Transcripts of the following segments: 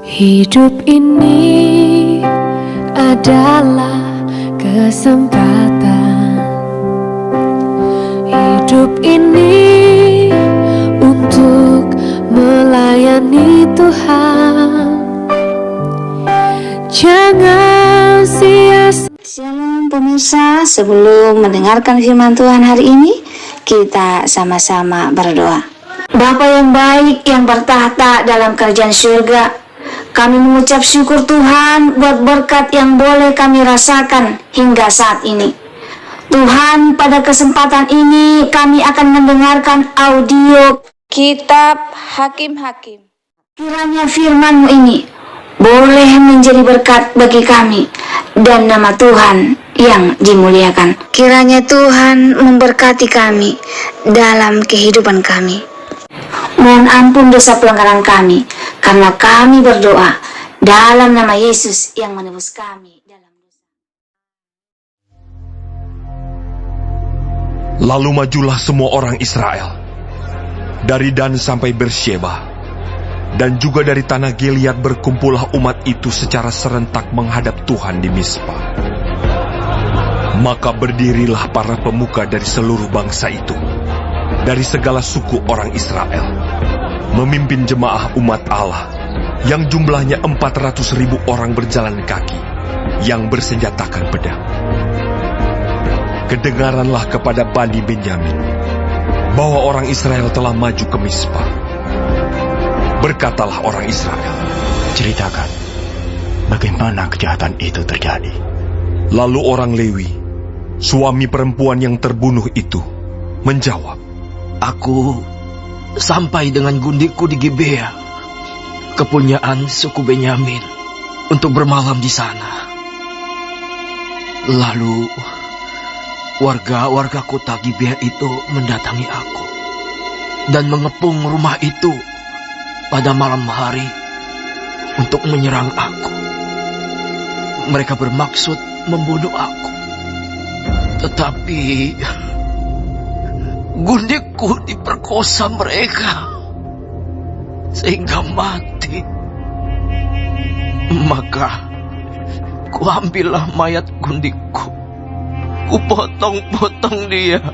Hidup ini adalah kesempatan. Hidup ini untuk melayani Tuhan. Jangan sia-sia. Shalom pemirsa, sebelum mendengarkan firman Tuhan hari ini, kita sama-sama berdoa. Bapa yang baik yang bertahta dalam kerajaan surga, kami mengucap syukur Tuhan buat berkat yang boleh kami rasakan hingga saat ini. Tuhan, pada kesempatan ini kami akan mendengarkan audio Kitab Hakim-Hakim. Kiranya firman-Mu ini boleh menjadi berkat bagi kami dan nama Tuhan yang dimuliakan. Kiranya Tuhan memberkati kami dalam kehidupan kami. Mohon ampun dosa pelanggaran kami, karena kami berdoa dalam nama Yesus yang menebus kami dalam dosa. Lalu majulah semua orang Israel, dari Dan sampai Bersyeba, dan juga dari tanah Gilead berkumpullah umat itu secara serentak menghadap Tuhan di Mizpa. Maka berdirilah para pemuka dari seluruh bangsa itu, dari segala suku orang Israel, memimpin jemaah umat Allah, yang jumlahnya 400.000 orang berjalan kaki, yang bersenjatakan pedang. Kedengaranlah kepada Bani Benyamin, bahwa orang Israel telah maju ke Mizpa. Berkatalah orang Israel, ceritakan bagaimana kejahatan itu terjadi. Lalu orang Lewi, suami perempuan yang terbunuh itu, menjawab, Aku sampai dengan gundikku di Gibea, kepunyaan suku Benyamin, untuk bermalam di sana. Lalu warga-warga kota Gibea itu mendatangi aku dan mengepung rumah itu pada malam hari untuk menyerang aku. Mereka bermaksud membunuh aku, tetapi gundikku diperkosa mereka sehingga mati. Maka kuambillah mayat gundikku, kupotong-potong dia,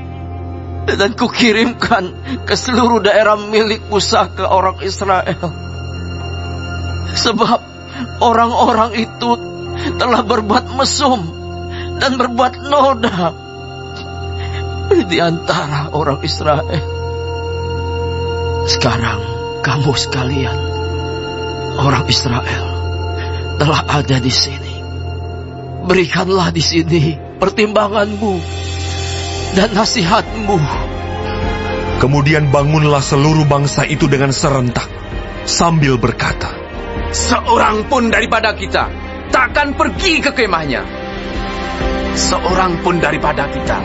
dan kukirimkan ke seluruh daerah milik pusaka orang Israel. Sebab orang-orang itu telah berbuat mesum dan berbuat noda di antara orang Israel. Sekarang kamu sekalian, orang Israel, telah ada di sini. Berikanlah di sini pertimbanganmu dan nasihatmu. Kemudian bangunlah seluruh bangsa itu dengan serentak, sambil berkata, Seorang pun daripada kita takkan pergi ke kemahnya. Seorang pun daripada kita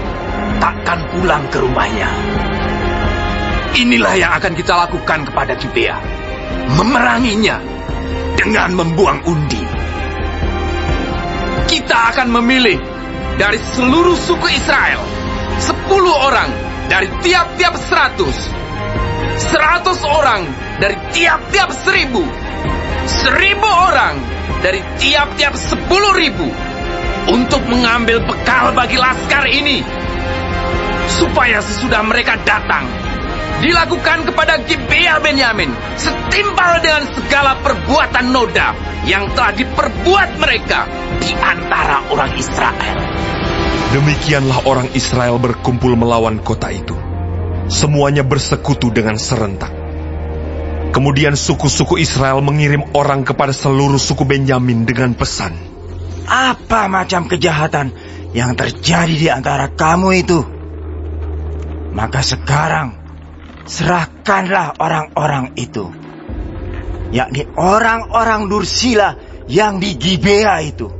takkan pulang ke rumahnya. Inilah yang akan kita lakukan kepada Gibea, memeranginya dengan membuang undi. Kita akan memilih dari seluruh suku Israel 10 orang dari tiap-tiap 100, 100 orang dari tiap-tiap 1.000, 1.000 orang dari tiap-tiap 10.000, untuk mengambil bekal bagi laskar ini, supaya sesudah mereka datang, dilakukan kepada Gibea Benyamin setimpal dengan segala perbuatan noda yang telah diperbuat mereka di antara orang Israel. Demikianlah orang Israel berkumpul melawan kota itu. Semuanya bersekutu dengan serentak. Kemudian suku-suku Israel mengirim orang kepada seluruh suku Benyamin dengan pesan, Apa macam kejahatan yang terjadi di antara kamu itu? Maka sekarang serahkanlah orang-orang itu, yakni orang-orang Dursila yang di Gibea itu,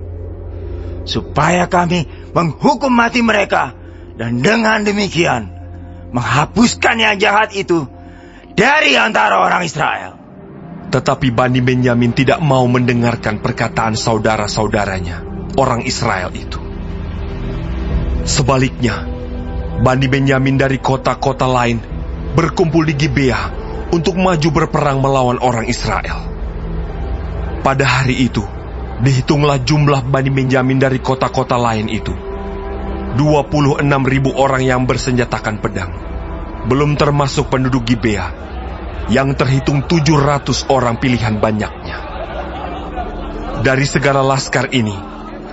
supaya kami menghukum mati mereka, dan dengan demikian menghapuskan yang jahat itu dari antara orang Israel. Tetapi Bani Benyamin tidak mau mendengarkan perkataan saudara-saudaranya, orang Israel itu. Sebaliknya, Bani Benyamin dari kota-kota lain berkumpul di Gibea untuk maju berperang melawan orang Israel. Pada hari itu, dihitunglah jumlah Bani Benyamin dari kota-kota lain itu. 26.000 orang yang bersenjatakan pedang. Belum termasuk penduduk Gibea, yang terhitung 700 orang pilihan banyaknya. Dari segala laskar ini,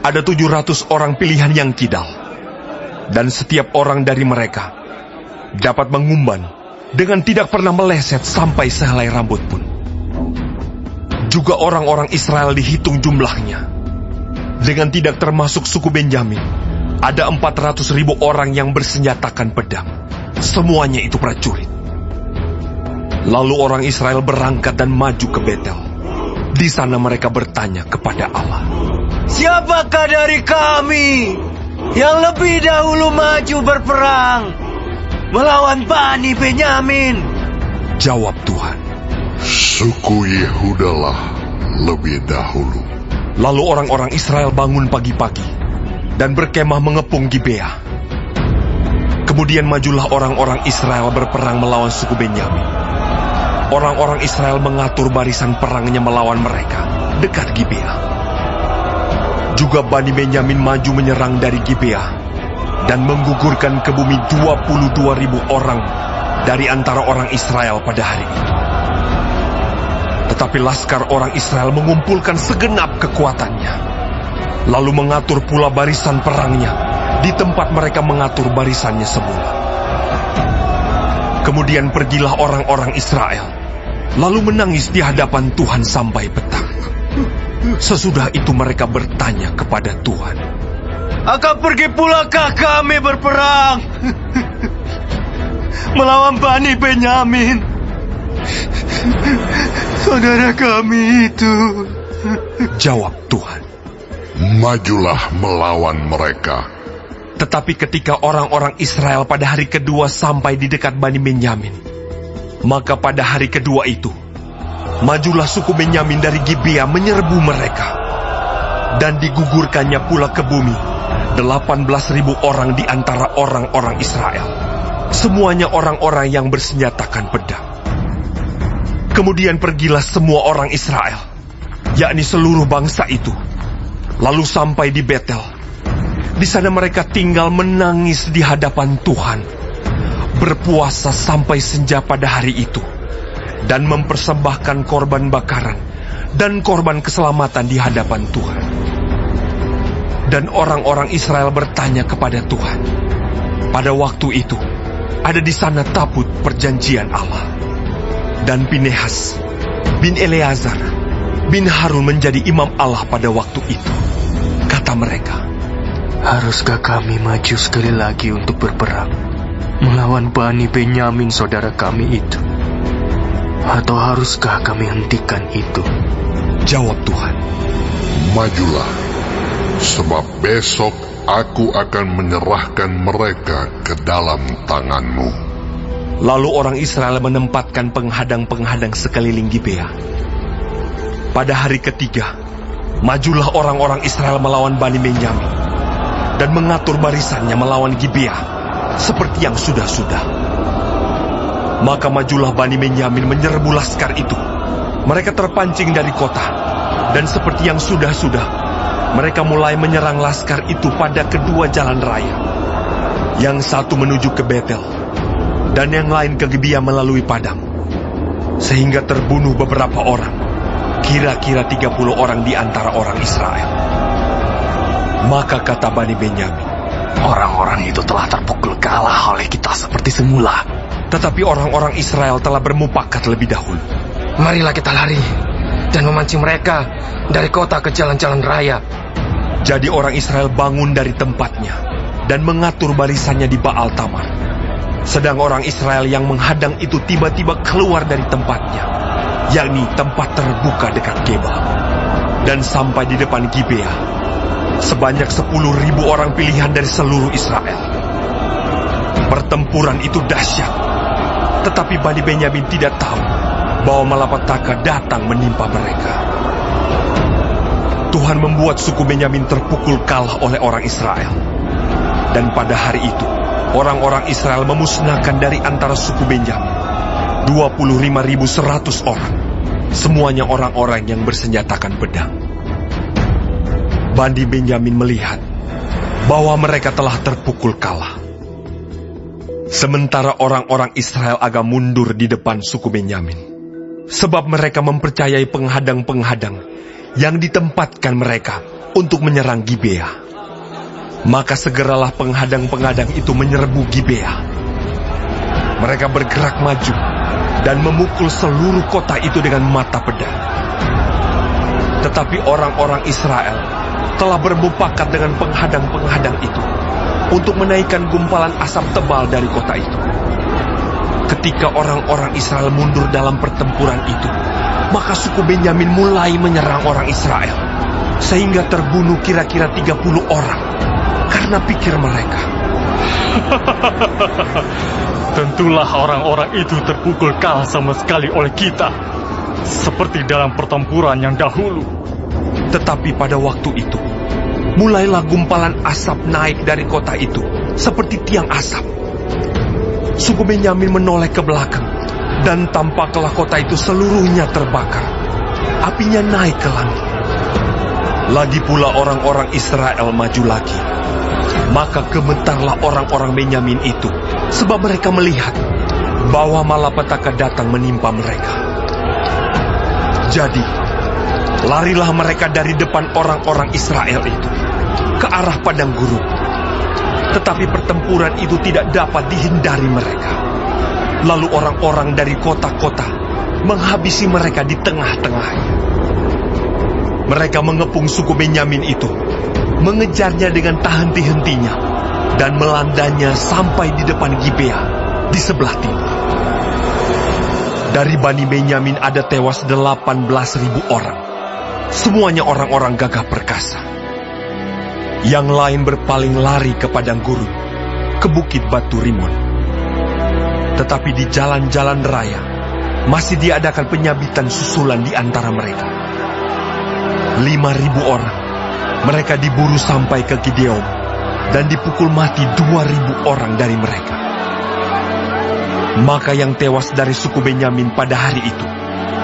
ada 700 orang pilihan yang kidal. Dan setiap orang dari mereka dapat mengumban dengan tidak pernah meleset sampai sehelai rambut pun. Juga orang-orang Israel dihitung jumlahnya. Dengan tidak termasuk suku Benyamin, ada 400.000 orang yang bersenjatakan pedang. Semuanya itu prajurit. Lalu orang Israel berangkat dan maju ke Betel. Di sana mereka bertanya kepada Allah, Siapakah dari kami yang lebih dahulu maju berperang melawan Bani Benyamin? Jawab Tuhan, Suku Yehudalah lebih dahulu. lalu orang-orang Israel bangun pagi-pagi dan berkemah mengepung Gibea. Kemudian majulah orang-orang Israel berperang melawan suku Benyamin. Orang-orang Israel mengatur barisan perangnya melawan mereka dekat Gibea. Juga Bani Benyamin maju menyerang dari Gibea dan menggugurkan ke bumi 22.000 orang dari antara orang Israel pada hari itu. Tetapi laskar orang Israel mengumpulkan segenap kekuatannya, lalu mengatur pula barisan perangnya di tempat mereka mengatur barisannya semula. Kemudian pergilah orang-orang Israel, lalu menangis di hadapan Tuhan sampai petang. Sesudah itu mereka bertanya kepada Tuhan, Akan pergi pulakah kami berperang melawan Bani Benyamin, saudara kami itu? Jawab Tuhan, Majulah melawan mereka. tetapi ketika orang-orang Israel pada hari kedua sampai di dekat Bani Benyamin, maka pada hari kedua itu, majulah suku Benyamin dari Gibea menyerbu mereka, dan digugurkannya pula ke bumi 18.000 orang di antara orang-orang Israel, semuanya orang-orang yang bersenjatakan pedang. Kemudian pergilah semua orang Israel, yakni seluruh bangsa itu, lalu sampai di Betel. Di sana mereka tinggal menangis di hadapan Tuhan, berpuasa sampai senja pada hari itu, dan mempersembahkan korban bakaran dan korban keselamatan di hadapan Tuhan. Dan orang-orang Israel bertanya kepada Tuhan. Pada waktu itu, ada di sana tabut perjanjian Allah. Dan Pinehas bin Eleazar bin Harun menjadi imam Allah pada waktu itu. Kata mereka, Haruskah kami maju sekali lagi untuk berperang melawan Bani Benyamin saudara kami itu? Atau haruskah kami hentikan itu? jawab Tuhan, Majulah, sebab besok aku akan menyerahkan mereka ke dalam tanganmu. Lalu orang Israel menempatkan penghadang-penghadang sekeliling Gibea. Pada hari ketiga, majulah orang-orang Israel melawan Bani Benyamin dan mengatur barisannya melawan Gibea seperti yang sudah-sudah. Maka majulah Bani Benyamin menyerbu laskar itu. Mereka terpancing dari kota, dan seperti yang sudah-sudah, mereka mulai menyerang laskar itu pada kedua jalan raya. Yang satu menuju ke Betel, dan yang lain ke Gibea melalui padang. Sehingga terbunuh beberapa orang, kira-kira 30 orang di antara orang Israel. Maka kata Bani Benyamin, Orang-orang itu telah terpukul kalah oleh kita seperti semula. tetapi orang-orang Israel telah bermufakat lebih dahulu. Marilah kita lari dan memancing mereka dari kota ke jalan-jalan raya. Jadi orang Israel bangun dari tempatnya dan mengatur barisannya di Baal Tamar. Sedang orang Israel yang menghadang itu tiba-tiba keluar dari tempatnya, yakni tempat terbuka dekat Geba, dan sampai di depan Gibea. Sebanyak 10.000 orang pilihan dari seluruh Israel. Pertempuran itu dahsyat, tetapi Bani Benyamin tidak tahu bahwa malapetaka datang menimpa mereka. Tuhan membuat suku Benyamin terpukul kalah oleh orang Israel. Dan pada hari itu, orang-orang Israel memusnahkan dari antara suku Benyamin 25.100 orang, semuanya orang-orang yang bersenjatakan pedang. Bani Benyamin melihat bahwa mereka telah terpukul kalah. Sementara orang-orang Israel agak mundur di depan suku Benyamin, sebab mereka mempercayai penghadang-penghadang yang ditempatkan mereka untuk menyerang Gibea. Maka segeralah penghadang-penghadang itu menyerbu Gibea. Mereka bergerak maju dan memukul seluruh kota itu dengan mata pedang. Tetapi orang-orang Israel telah bermufakat dengan penghadang-penghadang itu untuk menaikkan gumpalan asap tebal dari kota itu. Ketika orang-orang Israel mundur dalam pertempuran itu, maka suku Benyamin mulai menyerang orang Israel, sehingga terbunuh kira-kira 30 orang. Karena pikir mereka, Tentulah orang-orang itu terpukul kalah sama sekali oleh kita, seperti dalam pertempuran yang dahulu. tetapi pada waktu itu, mulailah gumpalan asap naik dari kota itu, seperti tiang asap. Suku Benyamin menoleh ke belakang, dan tampaklah kota itu seluruhnya terbakar. Apinya naik ke langit. Lagi pula orang-orang Israel maju lagi. Maka gemetarlah orang-orang Benyamin itu, sebab mereka melihat bahwa malapetaka datang menimpa mereka. Jadi, larilah mereka dari depan orang-orang Israel itu ke arah padang gurun. Tetapi pertempuran itu tidak dapat dihindari mereka. Lalu orang-orang dari kota-kota menghabisi mereka di tengah-tengahnya. Mereka mengepung suku Benyamin itu, mengejarnya dengan tak henti-hentinya, dan melandanya sampai di depan Gibea, di sebelah timur. Dari Bani Benyamin ada tewas 18.000 orang. Semuanya orang-orang gagah perkasa. Yang lain berpaling lari ke padang gurun, ke bukit Batu Rimon. Tetapi di jalan-jalan raya, masih diadakan penyabitan susulan di antara mereka. 5.000 orang. Mereka diburu sampai ke Gideon, dan dipukul mati 2.000 orang dari mereka. Maka yang tewas dari suku Benyamin pada hari itu,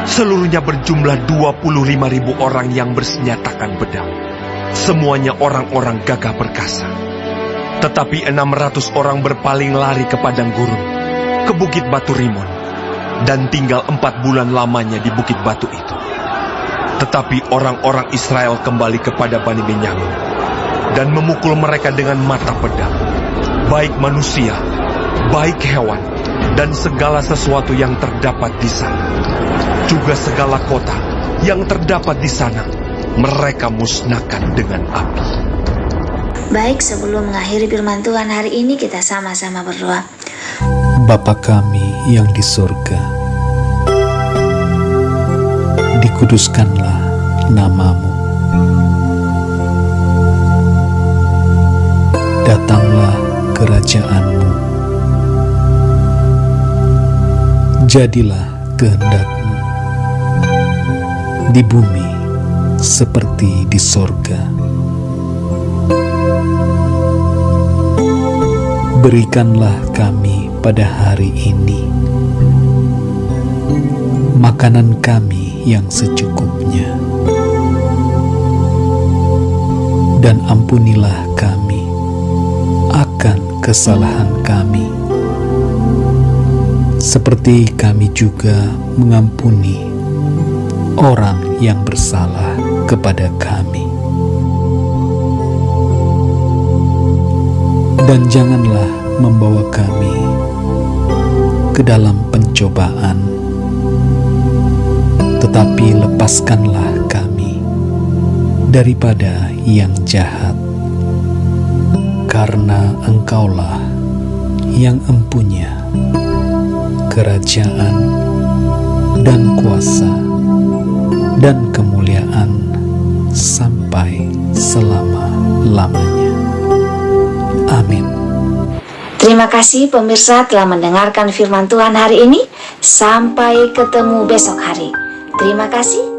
seluruhnya berjumlah 25.000 orang yang bersenjatakan pedang. Semuanya orang-orang gagah perkasa. Tetapi 600 orang berpaling lari ke padang gurun, ke bukit Batu Rimon, dan tinggal 4 bulan lamanya di bukit batu itu. Tetapi orang-orang Israel kembali kepada Bani Benyamin dan memukul mereka dengan mata pedang, baik manusia, baik hewan, dan segala sesuatu yang terdapat di sana. Juga segala kota yang terdapat di sana, mereka musnahkan dengan api. Baik, sebelum mengakhiri firman Tuhan hari ini, kita sama-sama berdoa. Bapa kami yang di surga, dikuduskanlah nama-Mu. Datanglah kerajaan-Mu. Jadilah kehendak-Mu di bumi seperti di sorga. Berikanlah kami pada hari ini makanan kami yang secukupnya, dan ampunilah kami akan kesalahan kami, seperti kami juga mengampuni orang yang bersalah kepada kami. Dan janganlah membawa kami ke dalam pencobaan, tetapi lepaskanlah kami daripada yang jahat, karena Engkaulah yang empunya kerajaan dan kuasa dan kemuliaan sampai selama-lamanya. Amin. Terima kasih pemirsa telah mendengarkan firman Tuhan hari ini. Sampai ketemu besok hari. Terima kasih.